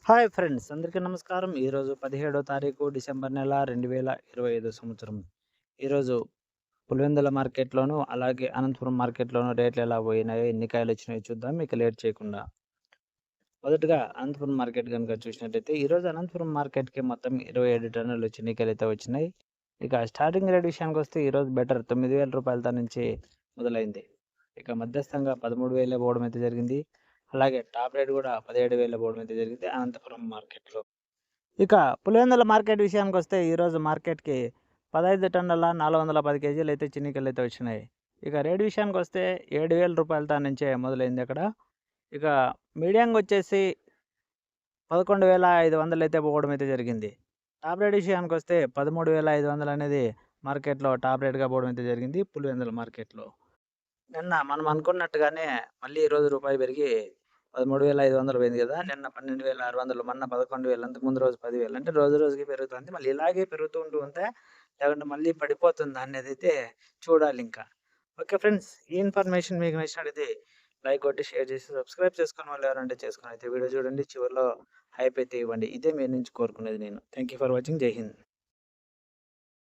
Hi friends, అందరికీ నమస్కారం. ఈరోజు 17వ తారీఖు డిసెంబర్ నెల 2025 సంవత్సరం. ఈరోజు పులివెందుల మార్కెట్‌లోను, అలాగే అనంతపురం మార్కెట్‌లోను రేట్లు ఎలా పోయినాయో, ఎన్ని కాయలొచ్చినాయో చూద్దాం ఇక లేట్ చేయకుండా. మొదటగా అనంతపురం మార్కెట్ గనుక చూసినట్టయితే, ఈరోజు అనంతపురం మార్కెట్‌కి మొత్తం 27 టన్నులు చెనిక్కాయలైతే వచ్చినాయి. ఇక స్టార్టింగ్ రేట్ విషయానికొస్తే ఈరోజు బెటర్ రూ. 9,000 నుంచి మొదలైంది. ఇక మధ్యస్థంగా 13,000 పోవడం అయితే జరిగింది. అలాగే టాప్ రేట్ కూడా 17,000 పోవడం అయితే జరిగింది అనంతపురం మార్కెట్‌లో. ఇక పులివెందుల మార్కెట్ విషయానికొస్తే ఈరోజు మార్కెట్‌కి 15 టన్నుల 410 కేజీలైతే చెనిక్కాయలైతే వచ్చినాయి. ఇక రేట్ విషయానికొస్తే రూ. 7,000 నుంచే మొదలైంది అక్కడ. ఇక మీడియంగా వచ్చేసి 11,500 అయితే పోవడం అయితే జరిగింది. టాప్ రేట్ విషయానికొస్తే 13,500 అనేది మార్కెట్‌లో టాప్ రేట్‌గా పోవడం అయితే జరిగింది పులివెందుల మార్కెట్‌లో. నిన్న మనం అనుకున్నట్టుగానే మళ్ళీ ఈరోజు రూపాయి పెరిగి 13,500 పోయింది గదా! నిన్న 12,600, మొన్న 11,000, అంతకుముందు రోజు 10,000 అంటే రోజు రోజుకి పెరుగుతుంది. మళ్ళీ ఇలాగే పెరుగుతూ ఉంటే లేకుంటే మళ్ళీ పడిపోతుందా అనేదైతే చూడాలింకా. ఓకే ఫ్రెండ్స్, ఈ ఇన్ఫర్మేషన్ మీకు నచ్చినట్లయితే లైక్ కొట్టి, షేర్ చేసి, సబ్స్క్రైబ్ చేసుకుని వాళ్ళు ఎవరంటే చేసుకొని అయితే వీడియో చూడండి. చివరిలో హైప్ అయితే ఇవ్వండి. ఇదే మీ నుంచి కోరుకునేది నేను. Thank you for watching. జై హింద్.